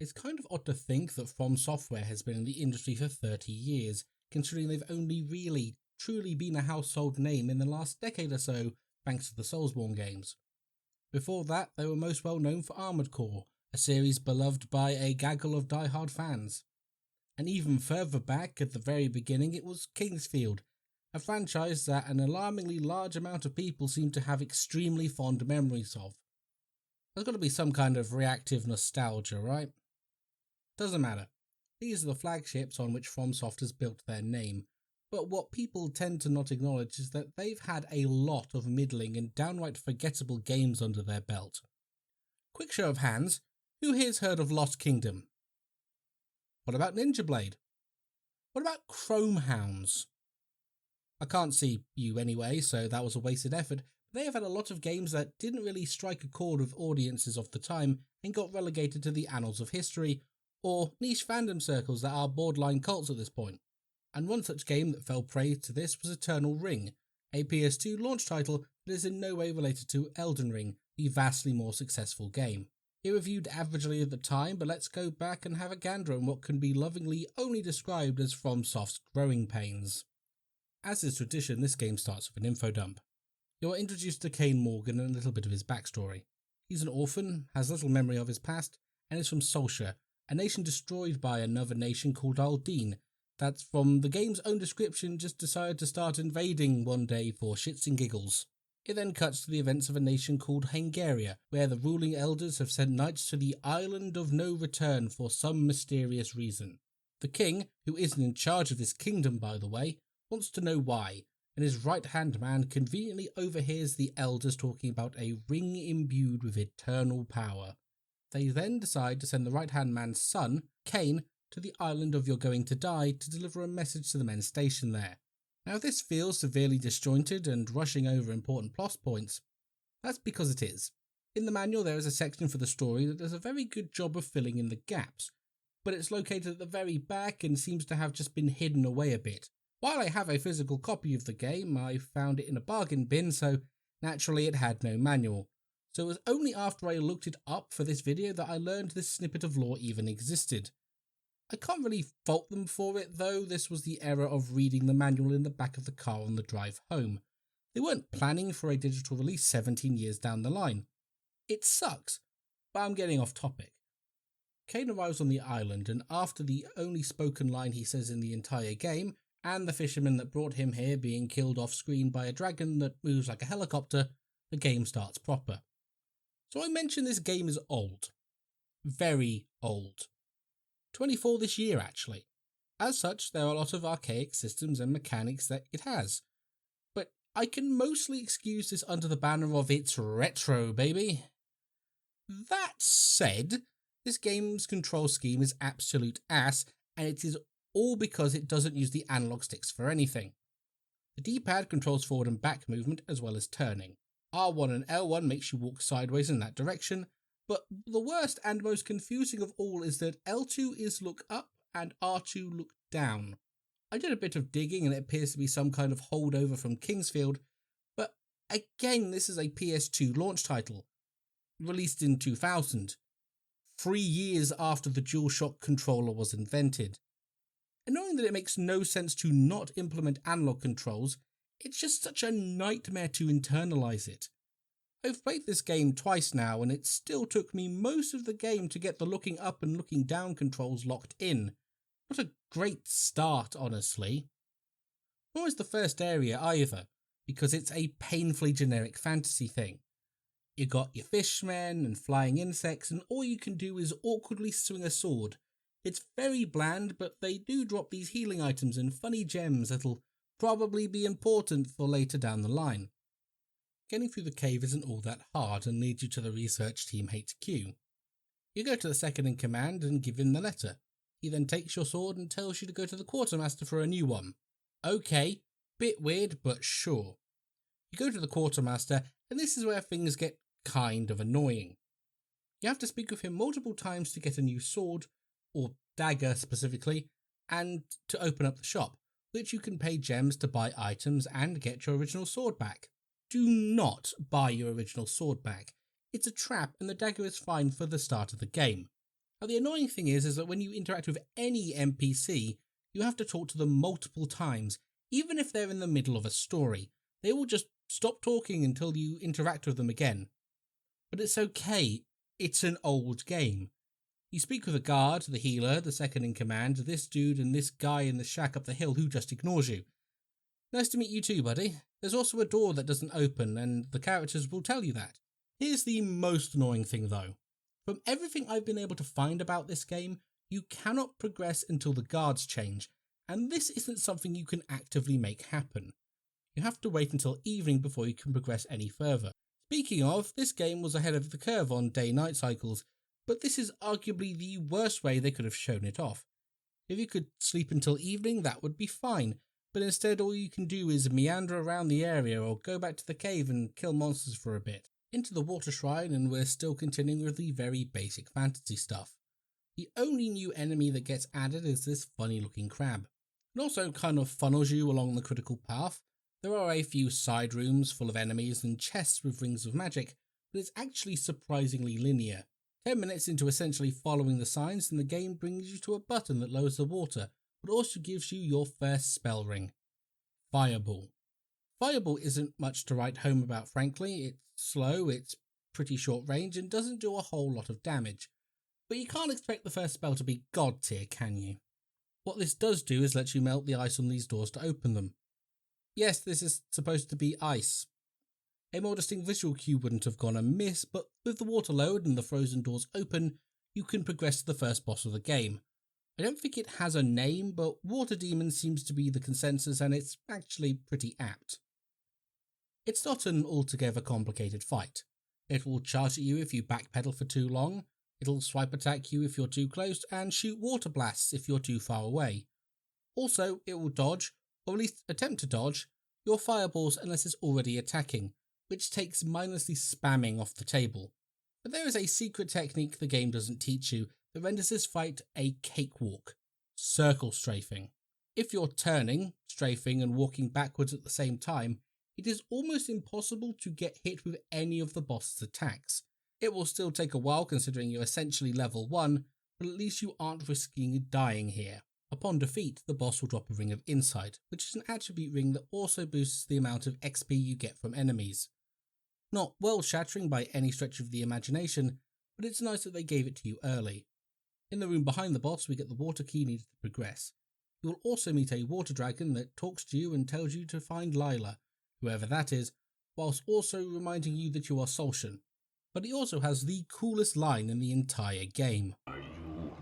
It's kind of odd to think that From Software has been in the industry for 30 years, considering they've only really, truly been a household name in the last decade or so, thanks to the Soulsborne games. Before that, they were most well known for Armored Core, a series beloved by a gaggle of die-hard fans. And even further back, at the very beginning, it was Kingsfield, a franchise that an alarmingly large amount of people seem to have extremely fond memories of. There's got to be some kind of reactive nostalgia, right? Doesn't matter. These are the flagships on which FromSoft has built their name, but what people tend to not acknowledge is that they've had a lot of middling and downright forgettable games under their belt. Quick show of hands, who here's heard of Lost Kingdom? What about Ninja Blade? What about Chrome Hounds? I can't see you anyway, so that was a wasted effort. They have had a lot of games that didn't really strike a chord with audiences of the time and got relegated to the annals of history, or niche fandom circles that are borderline cults at this point. And one such game that fell prey to this was Eternal Ring, a PS2 launch title that is in no way related to Elden Ring, the vastly more successful game. It reviewed averagely at the time, but let's go back and have a gander on what can be lovingly only described as FromSoft's growing pains. As is tradition, this game starts with an info dump. You are introduced to Kane Morgan and a little bit of his backstory. He's an orphan, has little memory of his past, and is from Solskjaer, a nation destroyed by another nation called Aldine, that from the game's own description just decided to start invading one day for shits and giggles. It then cuts to the events of a nation called Hungaria, where the ruling elders have sent knights to the Island of No Return for some mysterious reason. The king, who isn't in charge of this kingdom by the way, wants to know why, and his right-hand man conveniently overhears the elders talking about a ring imbued with eternal power. They then decide to send the right-hand man's son, Kane, to the island of You're Going to Die to deliver a message to the men stationed there. Now if this feels severely disjointed and rushing over important plot points, that's because it is. In the manual there is a section for the story that does a very good job of filling in the gaps, but it's located at the very back and seems to have just been hidden away a bit. While I have a physical copy of the game, I found it in a bargain bin, so naturally it had no manual. So it was only after I looked it up for this video that I learned this snippet of lore even existed. I can't really fault them for it though, this was the error of reading the manual in the back of the car on the drive home. They weren't planning for a digital release 17 years down the line. It sucks, but I'm getting off topic. Kane arrives on the island, and after the only spoken line he says in the entire game, and the fisherman that brought him here being killed off screen by a dragon that moves like a helicopter, the game starts proper. So I mentioned this game is old. Very old. 24 this year actually. As such, there are a lot of archaic systems and mechanics that it has. But I can mostly excuse this under the banner of it's retro, baby. That said, this game's control scheme is absolute ass, and it is all because it doesn't use the analog sticks for anything. The D-pad controls forward and back movement as well as turning. R1 and L1 makes you walk sideways in that direction, but the worst and most confusing of all is that L2 is look up and R2 look down. I did a bit of digging and it appears to be some kind of holdover from Kingsfield, but again this is a PS2 launch title, released in 2000, 3 years after the DualShock controller was invented. And knowing that it makes no sense to not implement analog controls, it's just such a nightmare to internalize it. I've played this game twice now and it still took me most of the game to get the looking up and looking down controls locked in. Not a great start, honestly. Nor is the first area either, because it's a painfully generic fantasy thing. You got your fishmen and flying insects and all you can do is awkwardly swing a sword. It's very bland, but they do drop these healing items and funny gems that'll probably be important for later down the line. Getting through the cave isn't all that hard and leads you to the research team HQ. You go to the second in command and give him the letter. He then takes your sword and tells you to go to the quartermaster for a new one. Okay, bit weird, but sure. You go to the quartermaster, and this is where things get kind of annoying. You have to speak with him multiple times to get a new sword, or dagger specifically, and to open up the shop, which you can pay gems to buy items and get your original sword back. Do not buy your original sword back. It's a trap and the dagger is fine for the start of the game. Now the annoying thing is that when you interact with any NPC, you have to talk to them multiple times, even if they're in the middle of a story. They will just stop talking until you interact with them again. But it's okay, it's an old game. You speak with a guard, the healer, the second in command, this dude and this guy in the shack up the hill who just ignores you. Nice to meet you too, buddy. There's also a door that doesn't open, and the characters will tell you that. Here's the most annoying thing though. From everything I've been able to find about this game, you cannot progress until the guards change, and this isn't something you can actively make happen. You have to wait until evening before you can progress any further. Speaking of, this game was ahead of the curve on day-night cycles, but this is arguably the worst way they could have shown it off. If you could sleep until evening, that would be fine, but instead all you can do is meander around the area or go back to the cave and kill monsters for a bit. Into the water shrine, and we're still continuing with the very basic fantasy stuff. The only new enemy that gets added is this funny looking crab. It also kind of funnels you along the critical path. There are a few side rooms full of enemies and chests with rings of magic, but it's actually surprisingly linear. 10 minutes into essentially following the signs, and the game brings you to a button that lowers the water, but also gives you your first spell ring. Fireball. Fireball isn't much to write home about, frankly. It's slow, it's pretty short range, and doesn't do a whole lot of damage. But you can't expect the first spell to be god tier, can you? What this does do is let you melt the ice on these doors to open them. Yes, this is supposed to be ice. A more distinct visual cue wouldn't have gone amiss, but with the water lowered and the frozen doors open, you can progress to the first boss of the game. I don't think it has a name, but Water Demon seems to be the consensus, and it's actually pretty apt. It's not an altogether complicated fight. It will charge at you if you backpedal for too long, it'll swipe attack you if you're too close, and shoot water blasts if you're too far away. Also, it will dodge, or at least attempt to dodge, your fireballs unless it's already attacking, which takes mindlessly spamming off the table. But there is a secret technique the game doesn't teach you that renders this fight a cakewalk: circle strafing. If you're turning, strafing, and walking backwards at the same time, it is almost impossible to get hit with any of the boss's attacks. It will still take a while considering you're essentially level 1, but at least you aren't risking dying here. Upon defeat, the boss will drop a Ring of Insight, which is an attribute ring that also boosts the amount of XP you get from enemies. Not world-shattering by any stretch of the imagination, but it's nice that they gave it to you early. In the room behind the boss, we get the water key needed to progress. You will also meet a water dragon that talks to you and tells you to find Lila, whoever that is, whilst also reminding you that you are Solshan. But he also has the coolest line in the entire game. Are you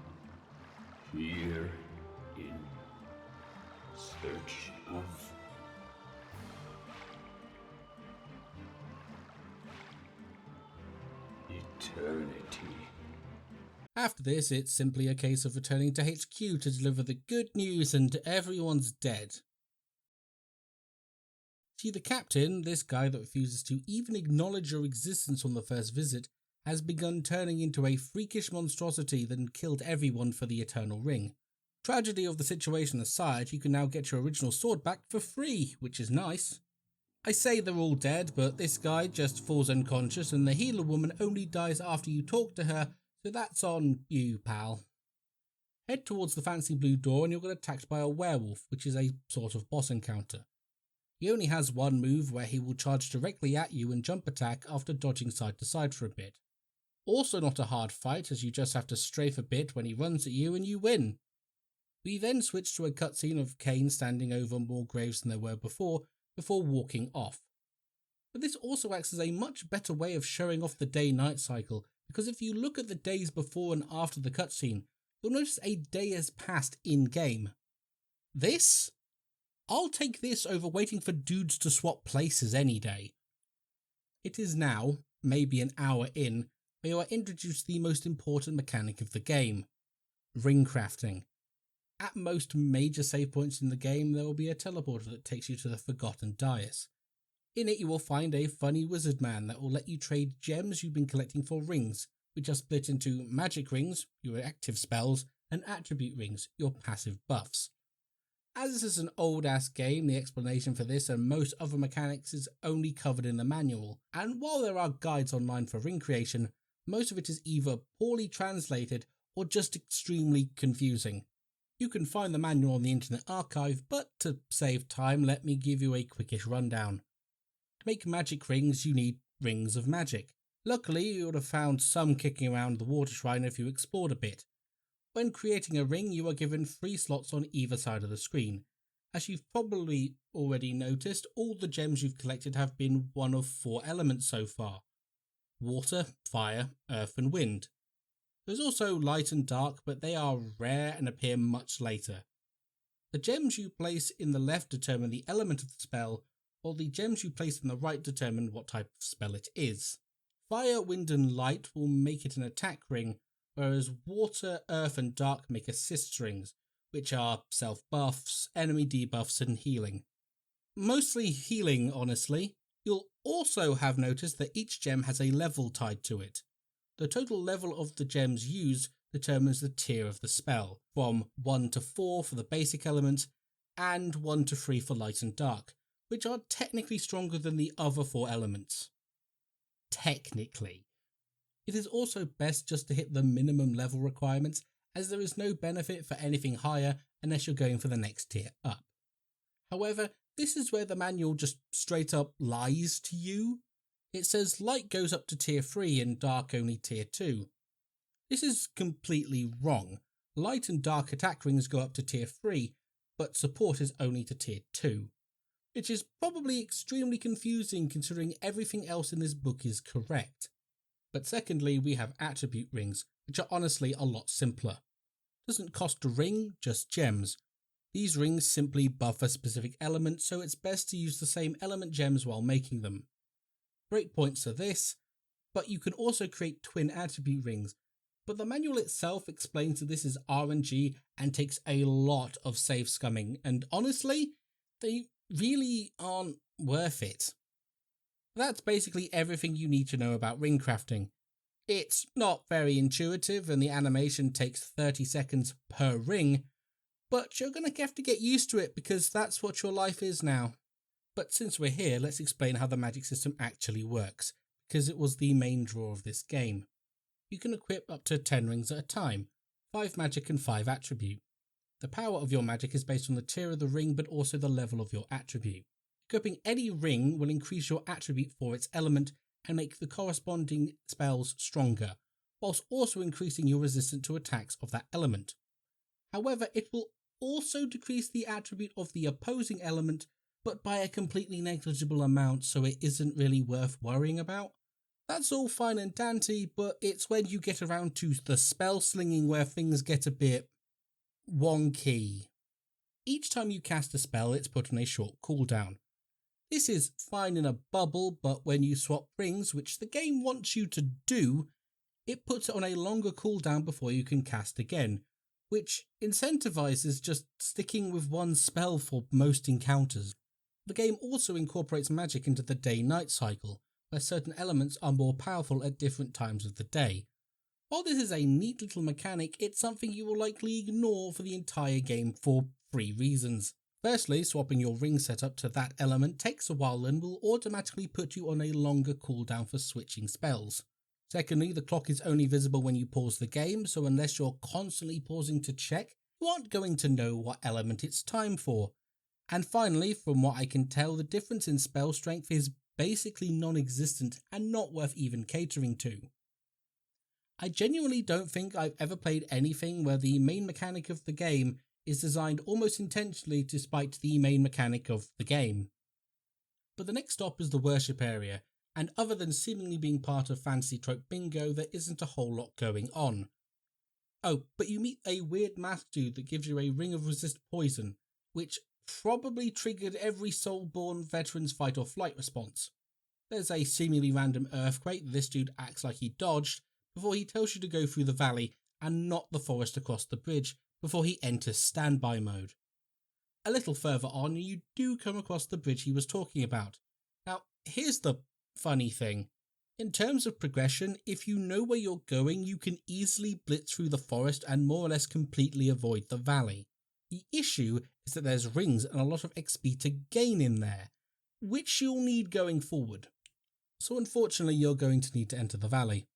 here in search of eternity? After this, it's simply a case of returning to HQ to deliver the good news and everyone's dead. See, the captain, this guy that refuses to even acknowledge your existence on the first visit, has begun turning into a freakish monstrosity that killed everyone for the Eternal Ring. Tragedy of the situation aside, you can now get your original sword back for free, which is nice. I say they're all dead, but this guy just falls unconscious and the healer woman only dies after you talk to her, so that's on you, pal. Head towards the fancy blue door and you'll get attacked by a werewolf, which is a sort of boss encounter. He only has one move where he will charge directly at you and jump attack after dodging side to side for a bit. Also not a hard fight, as you just have to strafe a bit when he runs at you and you win. We then switch to a cutscene of Cain standing over more graves than there were before walking off. But this also acts as a much better way of showing off the day-night cycle, because if you look at the days before and after the cutscene, you'll notice a day has passed in-game. This? I'll take this over waiting for dudes to swap places any day. It is now, maybe an hour in, where you are introduced to the most important mechanic of the game: ring crafting. At most major save points in the game, there will be a teleporter that takes you to the Forgotten Dais. In it you will find a funny wizard man that will let you trade gems you've been collecting for rings, which are split into magic rings, your active spells, and attribute rings, your passive buffs. As this is an old-ass game, the explanation for this and most other mechanics is only covered in the manual, and while there are guides online for ring creation, most of it is either poorly translated or just extremely confusing. You can find the manual on the Internet Archive, but to save time, let me give you a quickish rundown. To make magic rings, you need rings of magic. Luckily, you would have found some kicking around the water shrine if you explored a bit. When creating a ring, you are given 3 slots on either side of the screen. As you've probably already noticed, all the gems you've collected have been one of 4 elements so far: water, fire, earth and wind. There's also light and dark, but they are rare and appear much later. The gems you place in the left determine the element of the spell, while the gems you place in the right determine what type of spell it is. Fire, wind and light will make it an attack ring, whereas water, earth and dark make assist rings, which are self-buffs, enemy debuffs and healing. Mostly healing, honestly. You'll also have noticed that each gem has a level tied to it. The total level of the gems used determines the tier of the spell, from 1 to 4 for the basic element, and 1 to 3 for light and dark, which are technically stronger than the other 4 elements. Technically. It is also best just to hit the minimum level requirements, as there is no benefit for anything higher unless you're going for the next tier up. However, this is where the manual just straight up lies to you. It says light goes up to tier 3 and dark only tier 2. This is completely wrong. Light and dark attack rings go up to tier 3, but support is only to tier 2. Which is probably extremely confusing considering everything else in this book is correct. But secondly, we have attribute rings, which are honestly a lot simpler. Doesn't cost a ring, just gems. These rings simply buff a specific element, so it's best to use the same element gems while making them. Great points to this, but you can also create twin attribute rings, but the manual itself explains that this is RNG and takes a lot of save scumming, and honestly, they really aren't worth it. That's basically everything you need to know about ring crafting. It's not very intuitive and the animation takes 30 seconds per ring, but you're going to have to get used to it because that's what your life is now. But since we're here, let's explain how the magic system actually works, because it was the main draw of this game. You can equip up to 10 rings at a time, 5 magic and 5 attribute. The power of your magic is based on the tier of the ring but also the level of your attribute. Equipping any ring will increase your attribute for its element and make the corresponding spells stronger, whilst also increasing your resistance to attacks of that element. However, it will also decrease the attribute of the opposing element, but by a completely negligible amount, so it isn't really worth worrying about. That's all fine and dandy, but it's when you get around to the spell slinging where things get a bit wonky. Each time you cast a spell, it's put on a short cooldown. This is fine in a bubble, but when you swap rings, which the game wants you to do, it puts it on a longer cooldown before you can cast again, which incentivizes just sticking with one spell for most encounters. The game also incorporates magic into the day-night cycle, where certain elements are more powerful at different times of the day. While this is a neat little mechanic, it's something you will likely ignore for the entire game for 3 reasons. Firstly, swapping your ring setup to that element takes a while and will automatically put you on a longer cooldown for switching spells. Secondly, the clock is only visible when you pause the game, so unless you're constantly pausing to check, you aren't going to know what element it's time for. And finally, from what I can tell, the difference in spell strength is basically non-existent and not worth even catering to. I genuinely don't think I've ever played anything where the main mechanic of the game is designed almost intentionally to spite the main mechanic of the game. But the next stop is the worship area, and other than seemingly being part of fantasy trope bingo, there isn't a whole lot going on. Oh, but you meet a weird math dude that gives you a ring of resist poison, which probably triggered every Soulborn veteran's fight or flight response. There's a seemingly random earthquake that this dude acts like he dodged before he tells you to go through the valley and not the forest across the bridge before he enters standby mode. A little further on, you do come across the bridge he was talking about. Now, here's the funny thing. In terms of progression, if you know where you're going, you can easily blitz through the forest and more or less completely avoid the valley. The issue is that there's rings and a lot of XP to gain in there, which you'll need going forward. So unfortunately, you're going to need to enter the valley.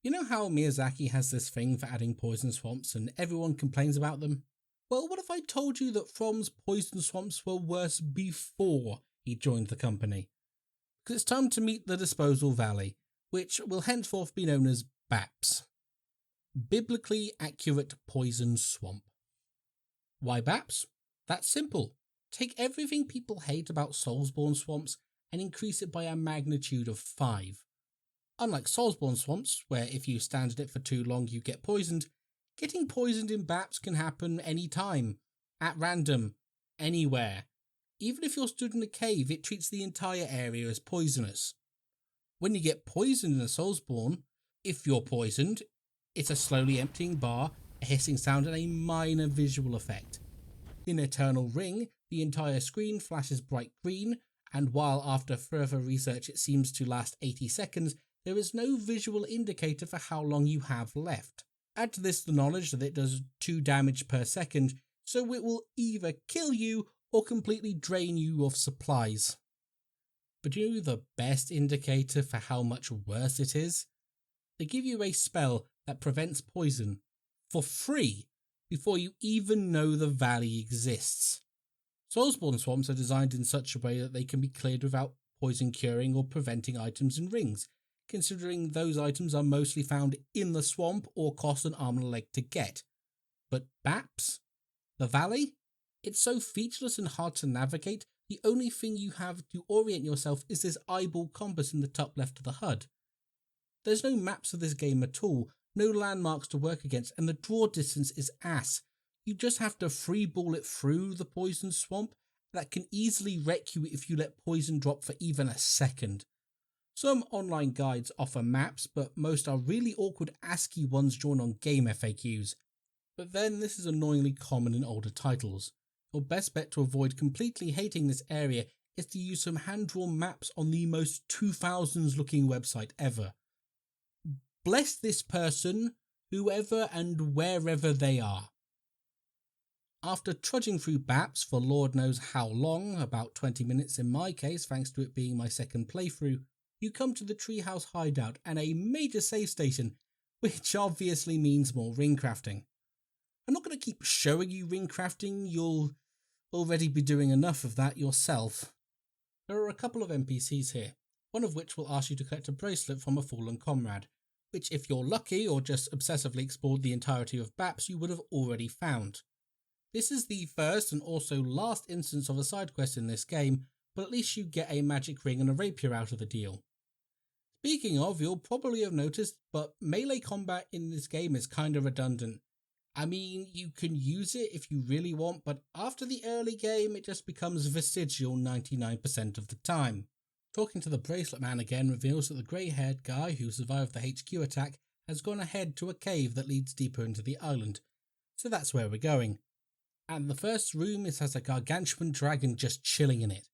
You know how Miyazaki has this thing for adding poison swamps and everyone complains about them? Well, what if I told you that From's poison swamps were worse before he joined the company? Because it's time to meet the Disposal Valley, which will henceforth be known as BAPS. Biblically Accurate Poison Swamp. Why BAPS? That's simple. Take everything people hate about Soulsborne swamps and increase it by a magnitude of 5. Unlike Soulsborne swamps, where if you stand in it for too long you get poisoned, getting poisoned in BAPS can happen any time, at random, anywhere. Even if you're stood in a cave, it treats the entire area as poisonous. When you get poisoned in a Soulsborne, if you're poisoned, it's a slowly emptying bar, a hissing sound and a minor visual effect. In Eternal Ring, the entire screen flashes bright green, and while after further research it seems to last 80 seconds, there is no visual indicator for how long you have left. Add to this the knowledge that it does 2 damage per second, so it will either kill you or completely drain you of supplies. But you know the best indicator for how much worse it is? They give you a spell that prevents poison for free before you even know the valley exists. Soulsborne swamps are designed in such a way that they can be cleared without poison curing or preventing items in rings, considering those items are mostly found in the swamp or cost an arm and a leg to get. But BAPS? The valley? It's so featureless and hard to navigate, the only thing you have to orient yourself is this eyeball compass in the top left of the HUD. There's no maps of this game at all, no landmarks to work against, and the draw distance is ass. You just have to freeball it through the poison swamp that can easily wreck you if you let poison drop for even a second. Some online guides offer maps, but most are really awkward ASCII ones drawn on game FAQs. But then this is annoyingly common in older titles. Your best bet to avoid completely hating this area is to use some hand-drawn maps on the most 2000s looking website ever. Bless this person, whoever and wherever they are. After trudging through BAPS for Lord knows how long, about 20 minutes in my case thanks to it being my second playthrough, you come to the Treehouse Hideout and a major save station, which obviously means more ring crafting. I'm not going to keep showing you ring crafting, you'll already be doing enough of that yourself. There are a couple of NPCs here, one of which will ask you to collect a bracelet from a fallen comrade, which if you're lucky or just obsessively explored the entirety of BAPS you would have already found. This is the first and also last instance of a side quest in this game, but at least you get a magic ring and a rapier out of the deal. Speaking of, you'll probably have noticed, but melee combat in this game is kinda redundant. I mean, you can use it if you really want, but after the early game it just becomes vestigial 99% of the time. Talking to the bracelet man again reveals that the grey-haired guy who survived the HQ attack has gone ahead to a cave that leads deeper into the island, so that's where we're going. And the first room has a gargantuan dragon just chilling in it.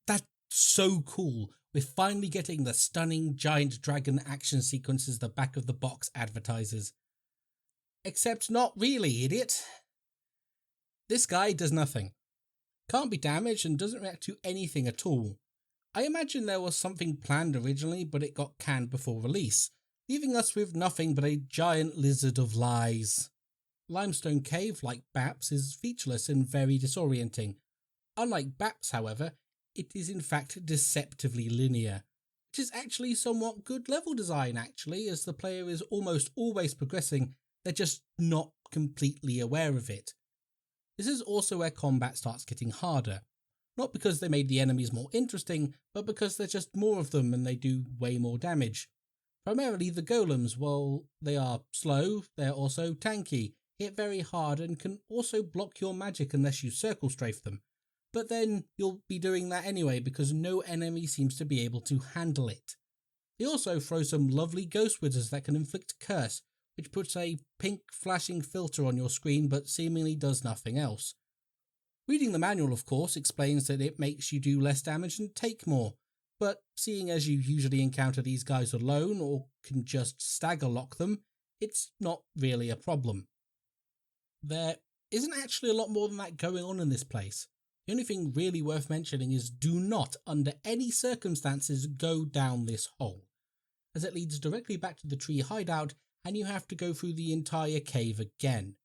That's so cool, we're finally getting the stunning giant dragon action sequences the back of the box advertises. Except not really, idiot. This guy does nothing. Can't be damaged and doesn't react to anything at all. I imagine there was something planned originally, but it got canned before release, leaving us with nothing but a giant lizard of lies. Limestone Cave, like BAPS, is featureless and very disorienting. Unlike BAPS, however, it is in fact deceptively linear, which is actually somewhat good level design actually, as the player is almost always progressing. They're just not completely aware of it. This is also where combat starts getting harder. Not because they made the enemies more interesting, but because there's just more of them and they do way more damage. Primarily the golems, while they are slow, they're also tanky, hit very hard and can also block your magic unless you circle strafe them. But then you'll be doing that anyway because no enemy seems to be able to handle it. They also throw some lovely ghost wizards that can inflict curse, which puts a pink flashing filter on your screen but seemingly does nothing else. Reading the manual, of course, explains that it makes you do less damage and take more, but seeing as you usually encounter these guys alone or can just stagger lock them, it's not really a problem. There isn't actually a lot more than that going on in this place. The only thing really worth mentioning is do not, under any circumstances, go down this hole. as it leads directly back to the tree hideout and you have to go through the entire cave again.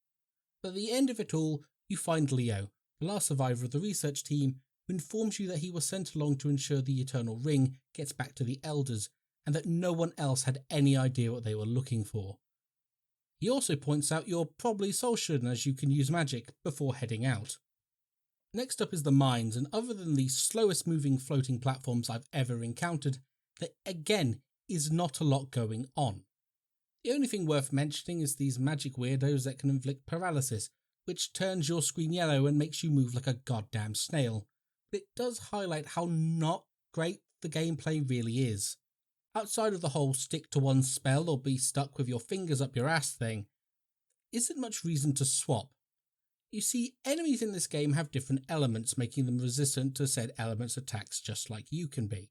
But at the end of it all, you find Leo, the last survivor of the research team, who informs you that he was sent along to ensure the Eternal Ring gets back to the Elders, and that no one else had any idea what they were looking for. He also points out you're probably soul shooting as you can use magic before heading out. Next up is the mines, and other than the slowest moving floating platforms I've ever encountered, there again is not a lot going on. The only thing worth mentioning is these magic weirdos that can inflict paralysis, which turns your screen yellow and makes you move like a goddamn snail. But it does highlight how not great the gameplay really is. Outside of the whole stick to one spell or be stuck with your fingers up your ass thing, isn't much reason to swap. You see, enemies in this game have different elements, making them resistant to said elements' attacks just like you can be.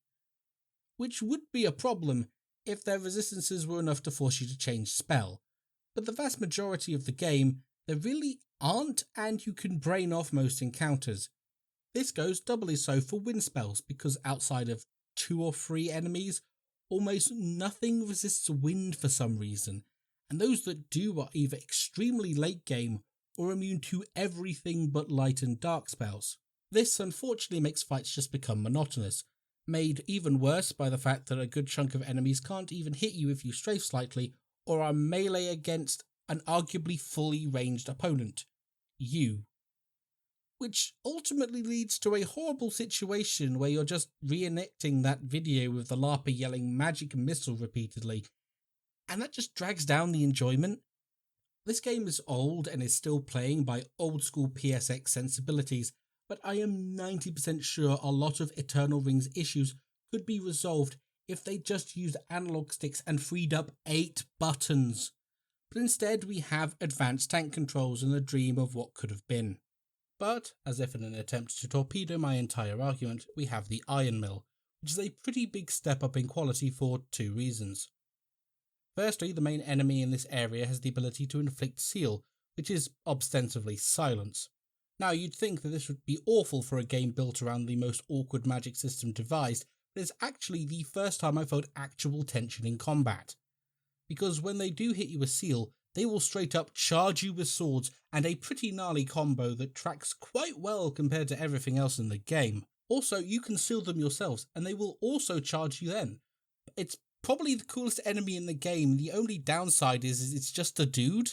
Which would be a problem if their resistances were enough to force you to change spell, but the vast majority of the game, there really aren't, and you can brain off most encounters. This goes doubly so for wind spells, because outside of 2 or 3 enemies, almost nothing resists wind for some reason, and those that do are either extremely late game or immune to everything but light and dark spells. This unfortunately makes fights just become monotonous, made even worse by the fact that a good chunk of enemies can't even hit you if you strafe slightly or are melee against an arguably fully ranged opponent, you. Which ultimately leads to a horrible situation where you're just reenacting that video with the LARPer yelling magic missile repeatedly, and that just drags down the enjoyment. This game is old and is still playing by old school PSX sensibilities, but I am 90% sure a lot of Eternal Ring's issues could be resolved if they just used analog sticks and freed up 8 buttons. But instead we have advanced tank controls and a dream of what could have been. But, as if in an attempt to torpedo my entire argument, we have the Iron Mill, which is a pretty big step up in quality for 2 reasons. Firstly, the main enemy in this area has the ability to inflict seal, which is ostensibly silence. Now, you'd think that this would be awful for a game built around the most awkward magic system devised, but it's actually the first time I felt actual tension in combat. Because when they do hit you with seal, they will straight up charge you with swords, and a pretty gnarly combo that tracks quite well compared to everything else in the game. Also, you can seal them yourselves, and they will also charge you then. It's probably the coolest enemy in the game. The only downside is it's just a dude.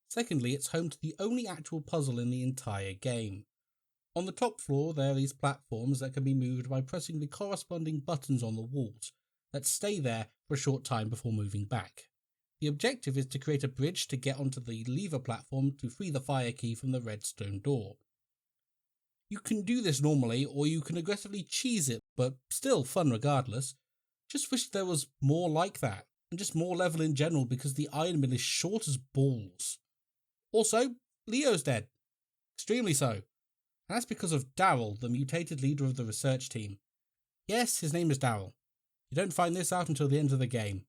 Secondly, it's home to the only actual puzzle in the entire game. On the top floor, there are these platforms that can be moved by pressing the corresponding buttons on the walls that stay there for a short time before moving back. The objective is to create a bridge to get onto the lever platform to free the fire key from the redstone door. You can do this normally, or you can aggressively cheese it, but still fun regardless. Just wish there was more like that, and just more level in general, because the Iron Mill is short as balls. Also, Leo's dead. Extremely so. And that's because of Daryl, the mutated leader of the research team. Yes, his name is Daryl. You don't find this out until the end of the game.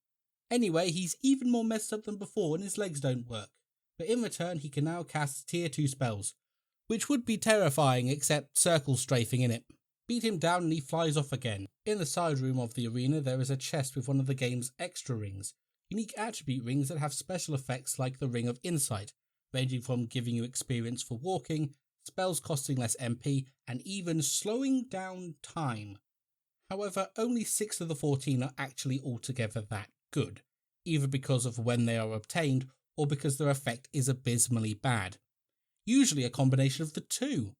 Anyway, he's even more messed up than before and his legs don't work. But in return, he can now cast tier 2 spells, which would be terrifying except circle strafing in it. Beat him down and he flies off again. In the side room of the arena, there is a chest with one of the game's extra rings, unique attribute rings that have special effects like the Ring of Insight, ranging from giving you experience for walking, spells costing less MP, and even slowing down time. However, only 6 of the 14 are actually altogether that good, either because of when they are obtained or because their effect is abysmally bad. Usually a combination of the two.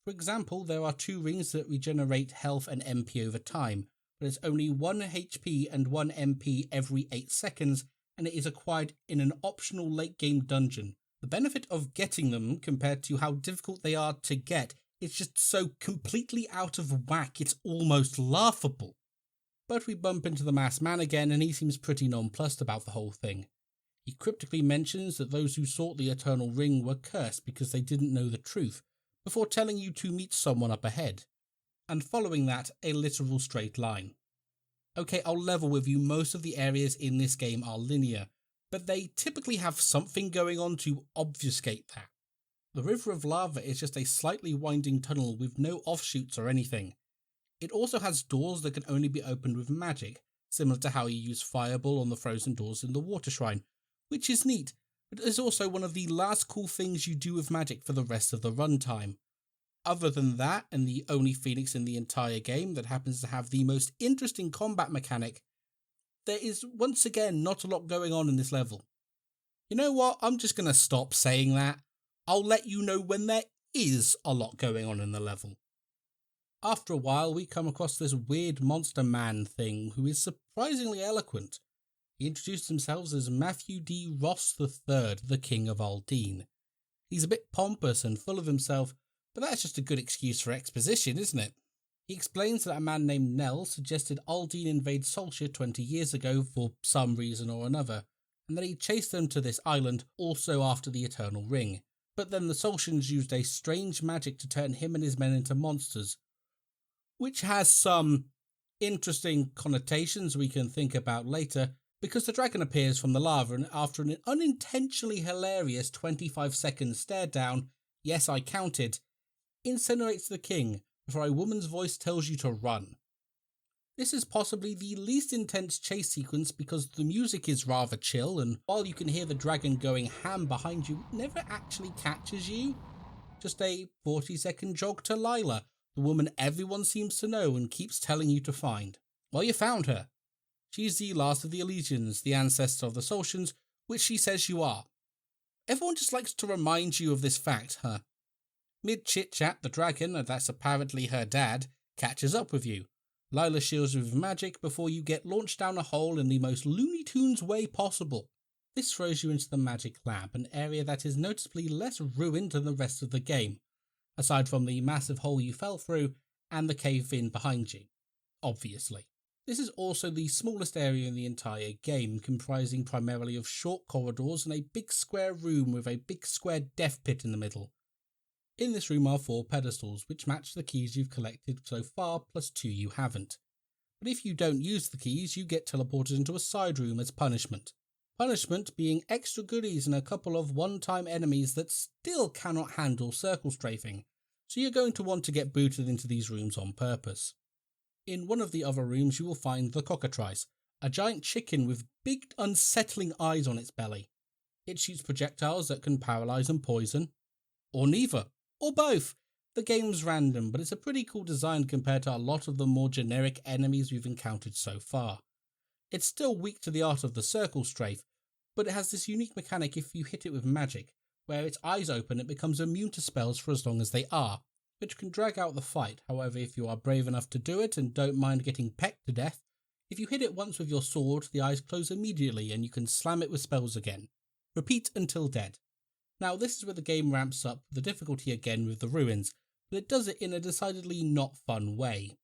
For example, there are 2 rings that regenerate health and MP over time, but it's only 1 HP and 1 MP every 8 seconds, and it is acquired in an optional late game dungeon. The benefit of getting them compared to how difficult they are to get is just so completely out of whack, it's almost laughable. But we bump into the masked man again, and he seems pretty nonplussed about the whole thing. He cryptically mentions that those who sought the Eternal Ring were cursed because they didn't know the truth, before telling you to meet someone up ahead. And following that, a literal straight line. Okay, I'll level with you, most of the areas in this game are linear, but they typically have something going on to obfuscate that. The River of Lava is just a slightly winding tunnel with no offshoots or anything. It also has doors that can only be opened with magic, similar to how you use Fireball on the frozen doors in the Water Shrine, which is neat, but is also one of the last cool things you do with magic for the rest of the runtime. Other than that, and the only Phoenix in the entire game that happens to have the most interesting combat mechanic, there is once again not a lot going on in this level. You know what, I'm just going to stop saying that. I'll let you know when there is a lot going on in the level. After a while, we come across this weird monster man thing who is surprisingly eloquent. He introduced himself as Matthew D. Ross III, the King of Aldine. He's a bit pompous and full of himself, but that's just a good excuse for exposition, isn't it? He explains that a man named Nell suggested Aldine invade Solskjaer 20 years ago for some reason or another, and that he chased them to this island also after the Eternal Ring. But then the Solskjaers used a strange magic to turn him and his men into monsters, which has some interesting connotations we can think about later, because the dragon appears from the lava and after an unintentionally hilarious 25-second stare down, yes I counted, incinerates the king before a woman's voice tells you to run. This is possibly the least intense chase sequence because the music is rather chill, and while you can hear the dragon going ham behind you, it never actually catches you. Just a 40-second jog to Lila, the woman everyone seems to know and keeps telling you to find. Well, you found her. She's the last of the Elysians, the ancestor of the Solstians, which she says you are. Everyone just likes to remind you of this fact, huh? Mid-chit-chat, the dragon, and that's apparently her dad, catches up with you. Lila shields you with magic before you get launched down a hole in the most Looney Tunes way possible. This throws you into the magic lab, an area that is noticeably less ruined than the rest of the game, aside from the massive hole you fell through and the cave-in behind you, obviously. This is also the smallest area in the entire game, comprising primarily of short corridors and a big square room with a big square death pit in the middle. In this room are 4 pedestals, which match the keys you've collected so far, plus 2 you haven't. But if you don't use the keys, you get teleported into a side room as punishment. Punishment being extra goodies and a couple of one-time enemies that still cannot handle circle strafing, so you're going to want to get booted into these rooms on purpose. In one of the other rooms you will find the cockatrice, a giant chicken with big unsettling eyes on its belly. It shoots projectiles that can paralyze and poison, or neither. Or both. The game's random, but it's a pretty cool design compared to a lot of the more generic enemies we've encountered so far. It's still weak to the art of the circle strafe, but it has this unique mechanic if you hit it with magic, where its eyes open it becomes immune to spells for as long as they are, which can drag out the fight. However, if you are brave enough to do it and don't mind getting pecked to death, if you hit it once with your sword, the eyes close immediately and you can slam it with spells again. Repeat until dead. Now, this is where the game ramps up the difficulty again with the ruins, but it does it in a decidedly not fun way.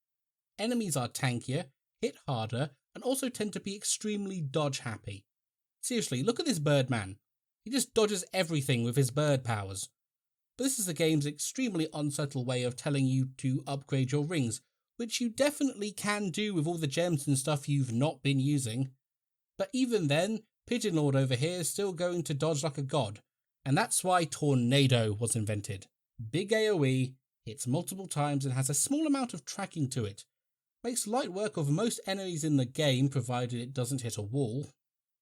Enemies are tankier, hit harder, and also tend to be extremely dodge happy. Seriously, look at this Birdman. He just dodges everything with his bird powers. But this is the game's extremely unsubtle way of telling you to upgrade your rings, which you definitely can do with all the gems and stuff you've not been using. But even then, Pigeon Lord over here is still going to dodge like a god. And that's why Tornado was invented. Big AoE, hits multiple times and has a small amount of tracking to it. Makes light work of most enemies in the game, provided it doesn't hit a wall.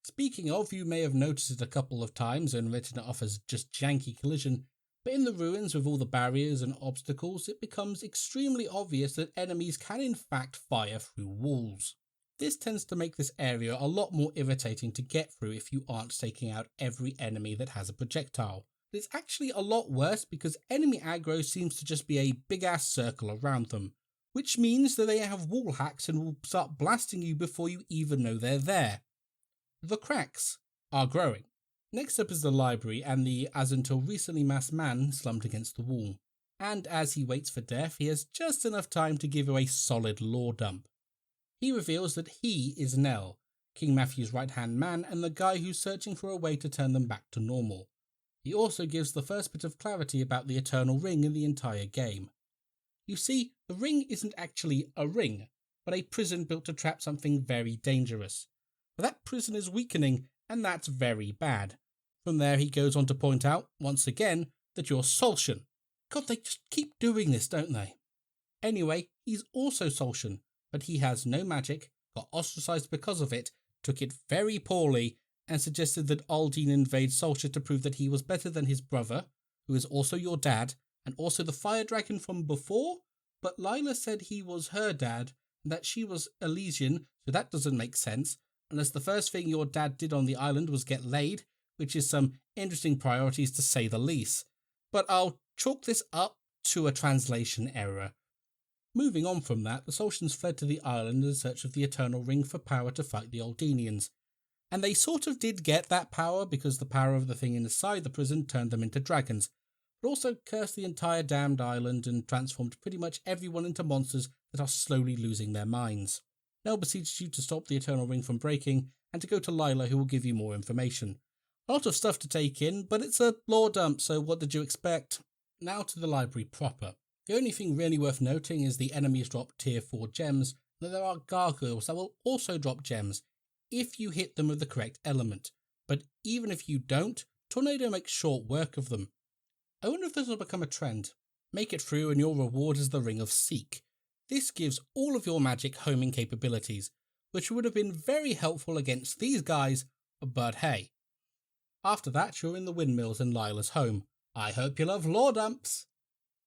Speaking of, you may have noticed it a couple of times and written it off as just janky collision, but in the ruins with all the barriers and obstacles, it becomes extremely obvious that enemies can in fact fire through walls. This tends to make this area a lot more irritating to get through if you aren't taking out every enemy that has a projectile. But it's actually a lot worse because enemy aggro seems to just be a big ass circle around them, which means that they have wall hacks and will start blasting you before you even know they're there. The cracks are growing. Next up is the library and the as until recently masked man slumped against the wall. And as he waits for death, he has just enough time to give you a solid lore dump. He reveals that he is Nell, King Matthew's right-hand man and the guy who's searching for a way to turn them back to normal. He also gives the first bit of clarity about the Eternal Ring in the entire game. You see, the ring isn't actually a ring, but a prison built to trap something very dangerous. But that prison is weakening, and that's very bad. From there he goes on to point out, once again, that you're Solstian. God, they just keep doing this, don't they? Anyway, he's also Solstian, but he has no magic, got ostracized because of it, took it very poorly, and suggested that Aldine invade Solskjaer to prove that he was better than his brother, who is also your dad, and also the fire dragon from before, but Lila said he was her dad, and that she was Elysian, so that doesn't make sense, unless the first thing your dad did on the island was get laid, which is some interesting priorities to say the least. But I'll chalk this up to a translation error. Moving on from that, the Solstians fled to the island in search of the Eternal Ring for power to fight the Aldenians. And they sort of did get that power because the power of the thing inside the prison turned them into dragons, but also cursed the entire damned island and transformed pretty much everyone into monsters that are slowly losing their minds. Nell beseeches you to stop the Eternal Ring from breaking and to go to Lila, who will give you more information. A lot of stuff to take in, but it's a lore dump, so what did you expect? Now to the library proper. The only thing really worth noting is the enemies drop tier 4 gems, and that there are gargoyles that will also drop gems if you hit them with the correct element, but even if you don't, Tornado makes short work of them. I wonder if this will become a trend. Make it through and your reward is the Ring of Seek. This gives all of your magic homing capabilities, which would have been very helpful against these guys, but hey. After that, you're in the windmills in Lila's home. I hope you love lore dumps!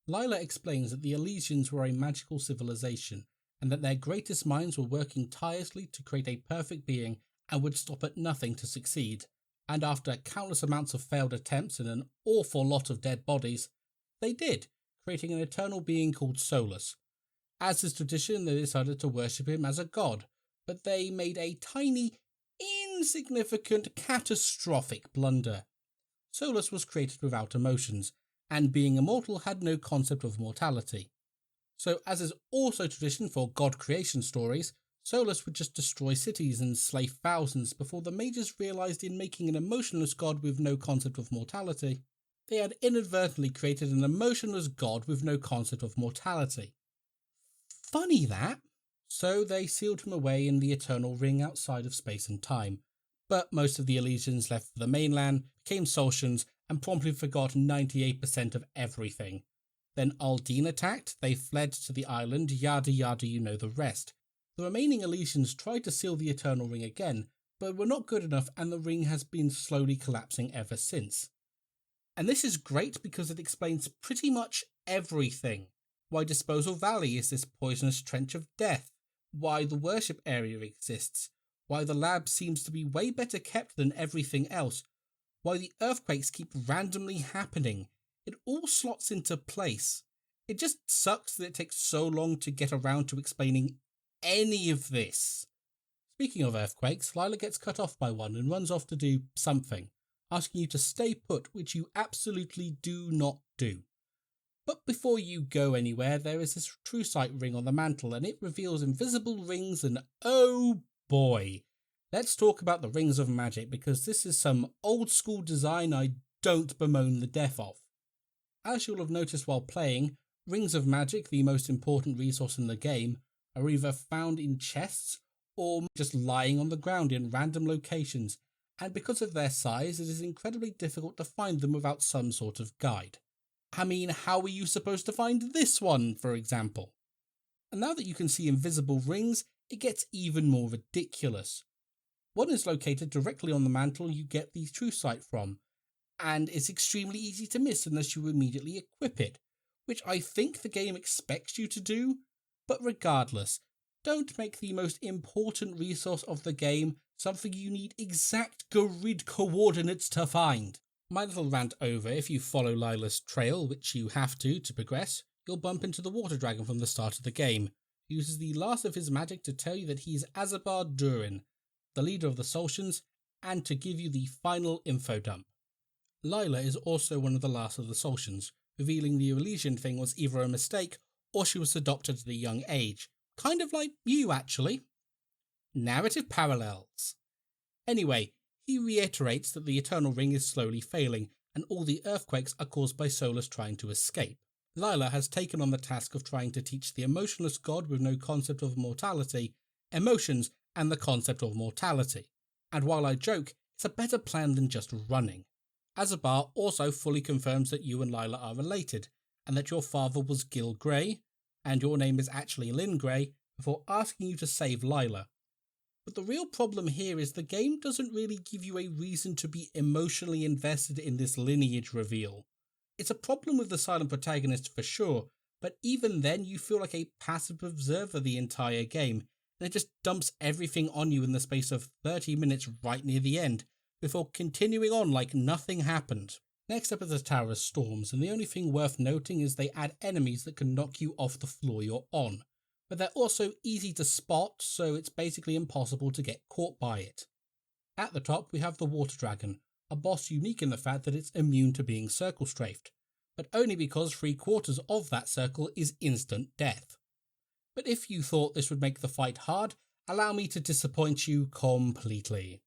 Lila explains that the Elysians were a magical civilization, and that their greatest minds were working tirelessly to create a perfect being and would stop at nothing to succeed. And after countless amounts of failed attempts and an awful lot of dead bodies, they did, creating an eternal being called Solus. As is tradition, they decided to worship him as a god, but they made a tiny, insignificant, catastrophic blunder. Solus was created without emotions, and being immortal had no concept of mortality. So, as is also tradition for god creation stories, Solus would just destroy cities and slay thousands before the mages realised in making an emotionless god with no concept of mortality, they had inadvertently created an emotionless god with no concept of mortality. Funny that. So they sealed him away in the Eternal Ring outside of space and time, but most of the Elysians left for the mainland, became Solstians, and promptly forgot 98% of everything. Then Aldine attacked, they fled to the island, yada yada, you know the rest. The remaining Elysians tried to seal the Eternal Ring again, but were not good enough, and the ring has been slowly collapsing ever since. And this is great because it explains pretty much everything. Why Disposal Valley is this poisonous trench of death, why the worship area exists, why the lab seems to be way better kept than everything else, why the earthquakes keep randomly happening. It all slots into place. It just sucks that it takes so long to get around to explaining any of this. Speaking of earthquakes, Lila gets cut off by one and runs off to do something, asking you to stay put, which you absolutely do not do. But before you go anywhere, there is this true sight ring on the mantle, and it reveals invisible rings, and oh boy. Let's talk about the Rings of Magic, because this is some old school design I don't bemoan the death of. As you'll have noticed while playing, Rings of Magic, the most important resource in the game, are either found in chests or just lying on the ground in random locations, and because of their size, it is incredibly difficult to find them without some sort of guide. I mean, how are you supposed to find this one, for example? And now that you can see invisible rings, it gets even more ridiculous. One is located directly on the mantle you get the true sight from, and it's extremely easy to miss unless you immediately equip it, which I think the game expects you to do, but regardless, don't make the most important resource of the game something you need exact grid coordinates to find. My little rant over, if you follow Lila's trail, which you have to progress, you'll bump into the water dragon from the start of the game. He uses the last of his magic to tell you that he's Azabar Durin, the leader of the Solstians, and to give you the final info dump. Lila is also one of the last of the Solstians, revealing the Elysian thing was either a mistake or she was adopted at a young age. Kind of like you, actually. Narrative parallels. Anyway, he reiterates that the Eternal Ring is slowly failing, and all the earthquakes are caused by Solus trying to escape. Lila has taken on the task of trying to teach the emotionless god with no concept of mortality, emotions, and the concept of mortality. And while I joke, it's a better plan than just running. Azabar also fully confirms that you and Lila are related, and that your father was Gil Grey, and your name is actually Lynn Grey, before asking you to save Lila. But the real problem here is the game doesn't really give you a reason to be emotionally invested in this lineage reveal. It's a problem with the silent protagonist for sure, but even then you feel like a passive observer the entire game, and it just dumps everything on you in the space of 30 minutes right near the end, before continuing on like nothing happened. Next up is the Tower of Storms, and the only thing worth noting is they add enemies that can knock you off the floor you're on, but they're also easy to spot, so it's basically impossible to get caught by it. At the top we have the Water Dragon, a boss unique in the fact that it's immune to being circle strafed, but only because 3/4 of that circle is instant death. But if you thought this would make the fight hard, allow me to disappoint you completely.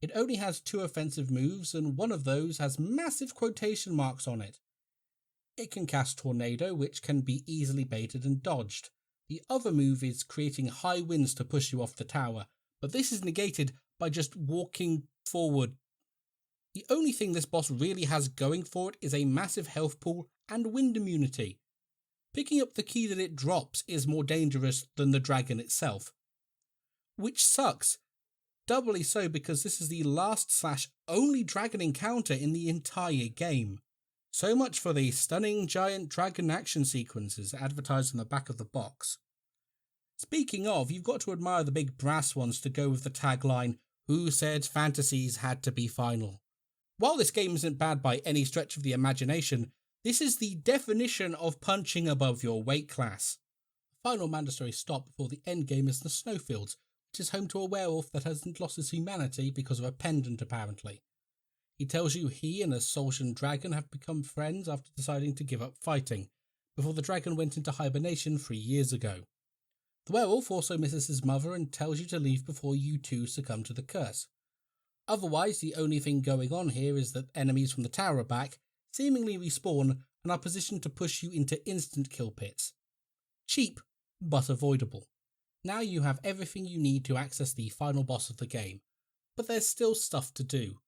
It only has 2 offensive moves, and one of those has massive quotation marks on it. It can cast Tornado, which can be easily baited and dodged. The other move is creating high winds to push you off the tower, but this is negated by just walking forward. The only thing this boss really has going for it is a massive health pool and wind immunity. Picking up the key that it drops is more dangerous than the dragon itself, which sucks. Doubly so because this is the last/only dragon encounter in the entire game. So much for the stunning giant dragon action sequences advertised on the back of the box. Speaking of, you've got to admire the big brass ones to go with the tagline, "Who said fantasies had to be final?" While this game isn't bad by any stretch of the imagination, this is the definition of punching above your weight class. The final mandatory stop before the endgame is the snowfields, which is home to a werewolf that hasn't lost his humanity because of a pendant apparently. He tells you he and a Solsian dragon have become friends after deciding to give up fighting, before the dragon went into hibernation 3 years ago. The werewolf also misses his mother and tells you to leave before you two succumb to the curse. Otherwise, the only thing going on here is that enemies from the tower are back, seemingly respawn, and are positioned to push you into instant kill pits. Cheap, but avoidable. Now you have everything you need to access the final boss of the game, but there's still stuff to do.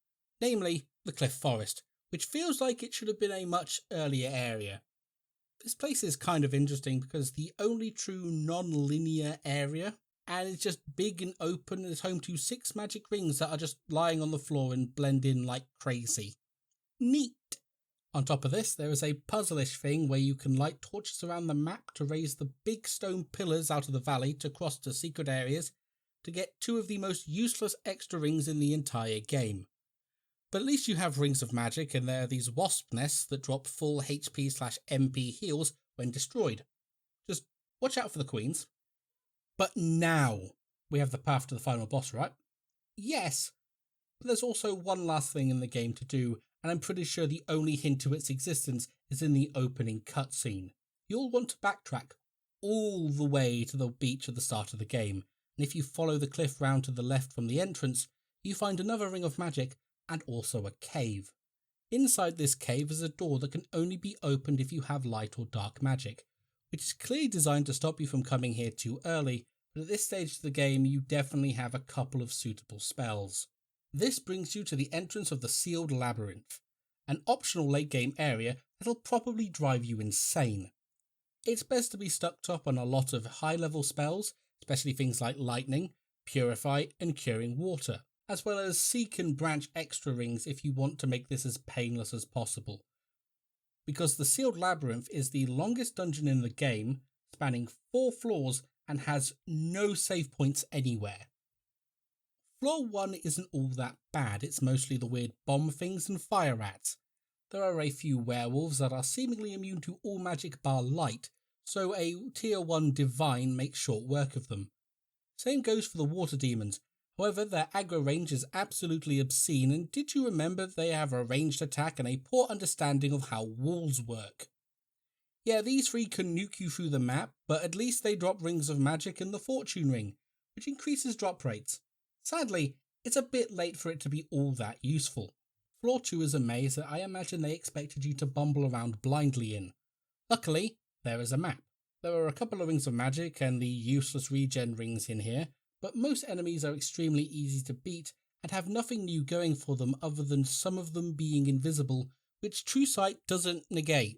Namely, the Cliff Forest, which feels like it should have been a much earlier area. This place is kind of interesting because the only true non-linear area, and it's just big and open and is home to 6 magic rings that are just lying on the floor and blend in like crazy. Neat! On top of this, there is a puzzle-ish thing where you can light torches around the map to raise the big stone pillars out of the valley to cross to secret areas to get 2 of the most useless extra rings in the entire game. But at least you have rings of magic, and there are these wasp nests that drop full HP/MP heals when destroyed. Just watch out for the queens. But now we have the path to the final boss, right? Yes, but there's also one last thing in the game to do, and I'm pretty sure the only hint to its existence is in the opening cutscene. You'll want to backtrack all the way to the beach at the start of the game, and if you follow the cliff round to the left from the entrance, you find another ring of magic and also a cave. Inside this cave is a door that can only be opened if you have light or dark magic, which is clearly designed to stop you from coming here too early, but at this stage of the game you definitely have a couple of suitable spells. This brings you to the entrance of the Sealed Labyrinth, an optional late game area that'll probably drive you insane. It's best to be stocked up on a lot of high level spells, especially things like Lightning, Purify and Curing Water, as well as seek and branch extra rings if you want to make this as painless as possible. Because the Sealed Labyrinth is the longest dungeon in the game, spanning 4 floors and has no save points anywhere. Floor 1 isn't all that bad, it's mostly the weird bomb things and fire rats. There are a few werewolves that are seemingly immune to all magic bar light, so a tier 1 divine makes short work of them. Same goes for the water demons. However, their aggro range is absolutely obscene, and did you remember they have a ranged attack and a poor understanding of how walls work? Yeah, these 3 can nuke you through the map, but at least they drop rings of magic in the fortune ring, which increases drop rates. Sadly, it's a bit late for it to be all that useful. Floor 2 is a maze that I imagine they expected you to bumble around blindly in. Luckily, there is a map. There are a couple of rings of magic and the useless regen rings in here, but most enemies are extremely easy to beat and have nothing new going for them other than some of them being invisible, which True Sight doesn't negate.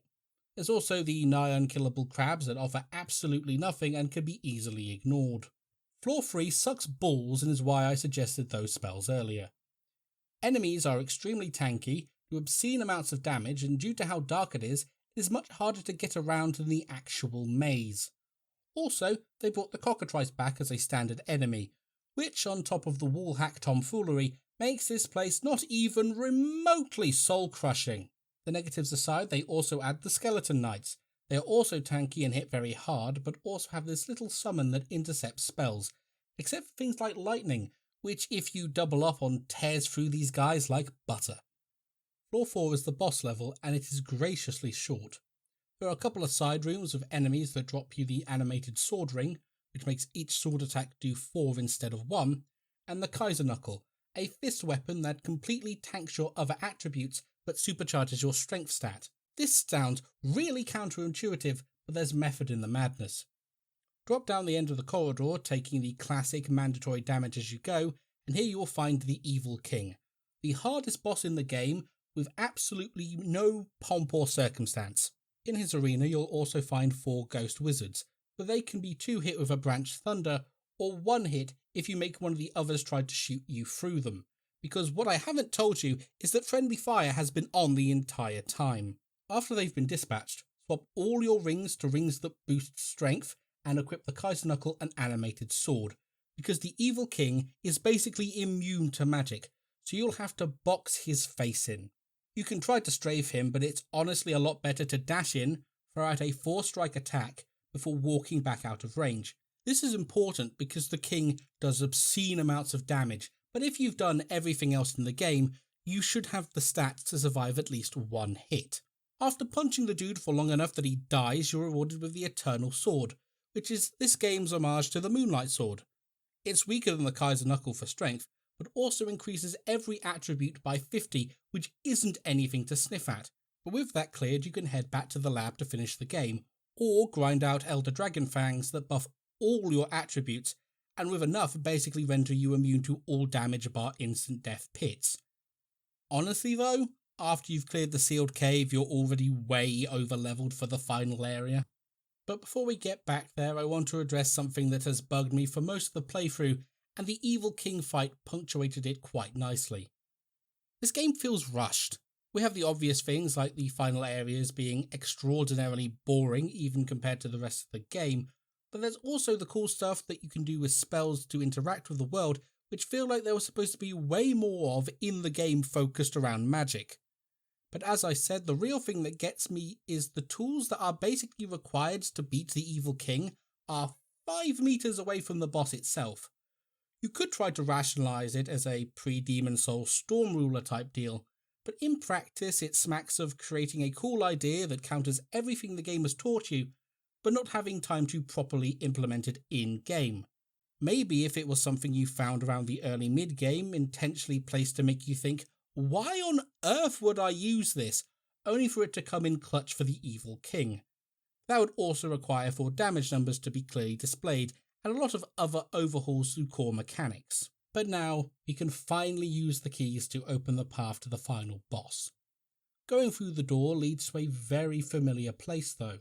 There's also the nigh unkillable crabs that offer absolutely nothing and can be easily ignored. Floor 3 sucks balls and is why I suggested those spells earlier. Enemies are extremely tanky, do obscene amounts of damage, and due to how dark it is much harder to get around than the actual maze. Also, they brought the cockatrice back as a standard enemy, which, on top of the wall hack tomfoolery, makes this place not even remotely soul-crushing. The negatives aside, they also add the skeleton knights. They are also tanky and hit very hard, but also have this little summon that intercepts spells, except for things like lightning, which if you double up on tears through these guys like butter. Floor 4 is the boss level, and it is graciously short. There are a couple of side rooms with enemies that drop you the animated sword ring, which makes each sword attack do 4 instead of 1, and the Kaiser Knuckle, a fist weapon that completely tanks your other attributes but supercharges your strength stat. This sounds really counterintuitive, but there's method in the madness. Drop down the end of the corridor, taking the classic mandatory damage as you go, and here you will find the Evil King, the hardest boss in the game with absolutely no pomp or circumstance. In his arena you'll also find 4 ghost wizards, but they can be 2 hit with a branch thunder, or 1 hit if you make one of the others try to shoot you through them, because what I haven't told you is that friendly fire has been on the entire time. After they've been dispatched, swap all your rings to rings that boost strength, and equip the Kaiser Knuckle and animated sword, because the Evil King is basically immune to magic, so you'll have to box his face in. You can try to strafe him, but it's honestly a lot better to dash in, throw out a 4-strike attack before walking back out of range. This is important because the king does obscene amounts of damage, but if you've done everything else in the game, you should have the stats to survive at least 1 hit. After punching the dude for long enough that he dies, you're rewarded with the Eternal Sword, which is this game's homage to the Moonlight Sword. It's weaker than the Kaiser Knuckle for strength, but also increases every attribute by 50, which isn't anything to sniff at. But with that cleared, you can head back to the lab to finish the game, or grind out Elder Dragon Fangs that buff all your attributes, and with enough basically render you immune to all damage bar instant death pits. Honestly though, after you've cleared the sealed cave, you're already way over leveled for the final area. But before we get back there, I want to address something that has bugged me for most of the playthrough, and the Evil King fight punctuated it quite nicely. This game feels rushed. We have the obvious things like the final areas being extraordinarily boring even compared to the rest of the game, but there's also the cool stuff that you can do with spells to interact with the world, which feel like there was supposed to be way more of in the game focused around magic. But as I said, the real thing that gets me is the tools that are basically required to beat the Evil King are 5 meters away from the boss itself. You could try to rationalize it as a pre-Demon Soul Storm Ruler type deal, but in practice it smacks of creating a cool idea that counters everything the game has taught you, but not having time to properly implement it in-game. Maybe if it was something you found around the early mid-game, intentionally placed to make you think, why on earth would I use this, only for it to come in clutch for the Evil King. That would also require for damage numbers to be clearly displayed, and a lot of other overhauls to core mechanics. But now, we can finally use the keys to open the path to the final boss. Going through the door leads to a very familiar place though.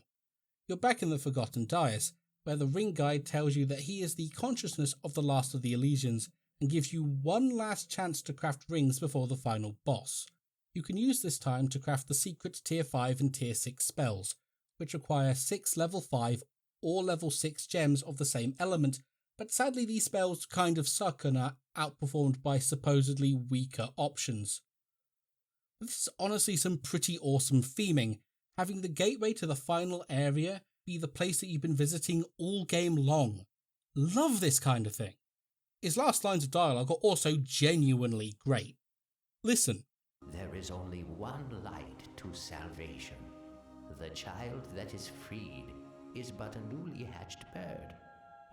You're back in the Forgotten Dais, where the ring guide tells you that he is the consciousness of the last of the Elysians, and gives you one last chance to craft rings before the final boss. You can use this time to craft the secret tier 5 and tier 6 spells, which require 6 level 5 or level 6 gems of the same element, but sadly these spells kind of suck and are outperformed by supposedly weaker options. This is honestly some pretty awesome theming, having the gateway to the final area be the place that you've been visiting all game long. Love this kind of thing. His last lines of dialogue are also genuinely great. Listen. There is only one light to salvation. The child that is freed is but a newly hatched bird.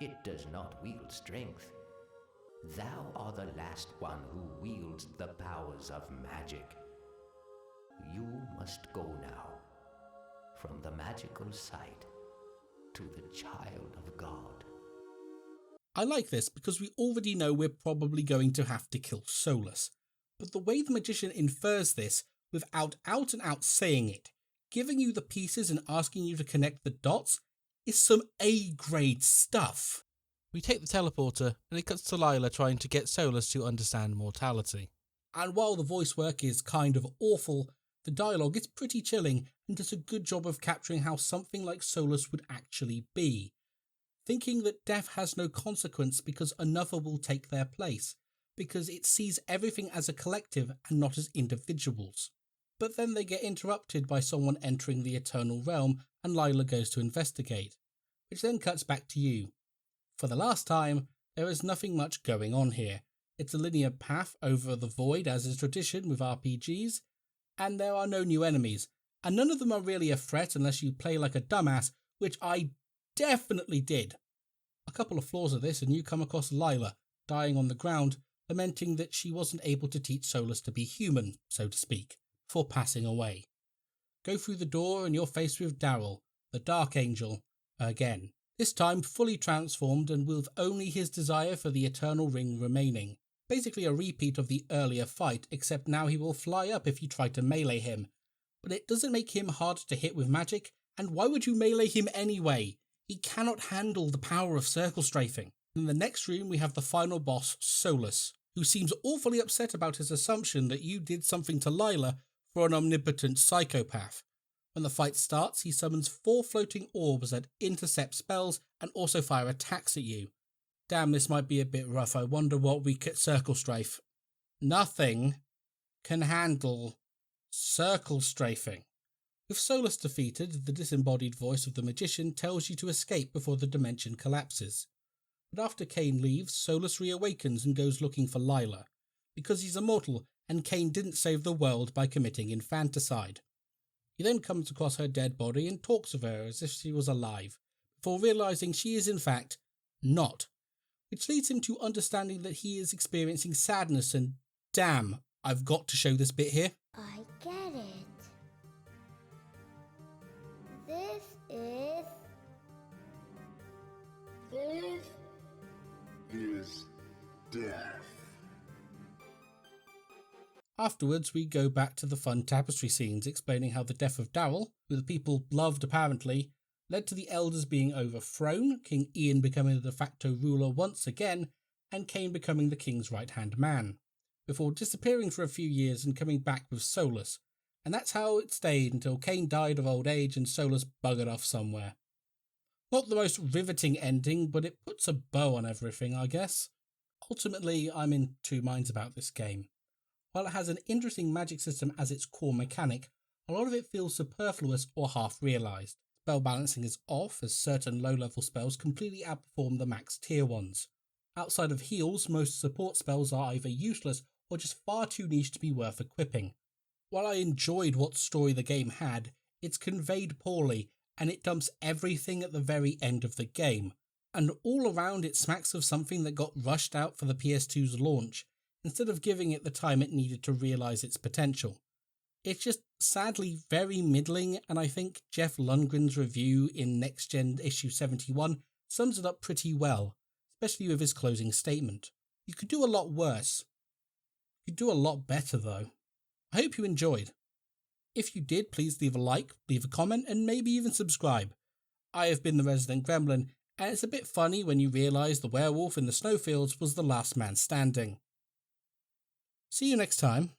It does not wield strength. Thou art the last one who wields the powers of magic. You must go now, from the magical sight to the child of God. I like this because we already know we're probably going to have to kill Solus, but the way the magician infers this without out and out saying it, giving you the pieces and asking you to connect the dots, is some A-grade stuff. We take the teleporter and it cuts to Lila trying to get Solus to understand mortality. And while the voice work is kind of awful, the dialogue is pretty chilling and does a good job of capturing how something like Solus would actually be. Thinking that death has no consequence because another will take their place, because it sees everything as a collective and not as individuals. But then they get interrupted by someone entering the Eternal Realm and Lila goes to investigate, which then cuts back to you. For the last time, there is nothing much going on here. It's a linear path over the void as is tradition with RPGs, and there are no new enemies, and none of them are really a threat unless you play like a dumbass, which I definitely did. A couple of flaws of this and you come across Lila, dying on the ground, lamenting that she wasn't able to teach Solus to be human, so to speak, before passing away. Go through the door and you're faced with Daryl, the Dark Angel, again. This time fully transformed and with only his desire for the Eternal Ring remaining. Basically a repeat of the earlier fight, except now he will fly up if you try to melee him. But it doesn't make him hard to hit with magic, and why would you melee him anyway? He cannot handle the power of circle strafing. In the next room we have the final boss, Solus, who seems awfully upset about his assumption that you did something to Lila for an omnipotent psychopath. When the fight starts, he summons 4 floating orbs that intercept spells and also fire attacks at you. Damn, this might be a bit rough. I wonder what we could circle strafe. Nothing can handle circle strafing. With Solus defeated, the disembodied voice of the magician tells you to escape before the dimension collapses. But after Cain leaves, Solus reawakens and goes looking for Lila, because he's immortal and Cain didn't save the world by committing infanticide. He then comes across her dead body and talks with her as if she was alive, before realising she is in fact not, which leads him to understanding that he is experiencing sadness and damn, I've got to show this bit here. I get it. This is death. Afterwards, we go back to the fun tapestry scenes explaining how the death of Daryl, who the people loved apparently, led to the elders being overthrown, King Ian becoming the de facto ruler once again, and Cain becoming the king's right-hand man, before disappearing for a few years and coming back with Solus. And that's how it stayed until Cain died of old age and Solus buggered off somewhere. Not the most riveting ending, but it puts a bow on everything, I guess. Ultimately, I'm in two minds about this game. While it has an interesting magic system as its core mechanic, a lot of it feels superfluous or half-realised. Spell balancing is off, as certain low-level spells completely outperform the max tier ones. Outside of heals, most support spells are either useless or just far too niche to be worth equipping. While I enjoyed what story the game had, it's conveyed poorly, and it dumps everything at the very end of the game. And all around it smacks of something that got rushed out for the PS2's launch, instead of giving it the time it needed to realise its potential. It's just sadly very middling, and I think Jeff Lundgren's review in Next Gen issue 71 sums it up pretty well, especially with his closing statement. You could do a lot worse. You could do a lot better though. I hope you enjoyed. If you did, please leave a like, leave a comment, and maybe even subscribe. I have been the Resident Gremlin, and it's a bit funny when you realise the werewolf in the snowfields was the last man standing. See you next time.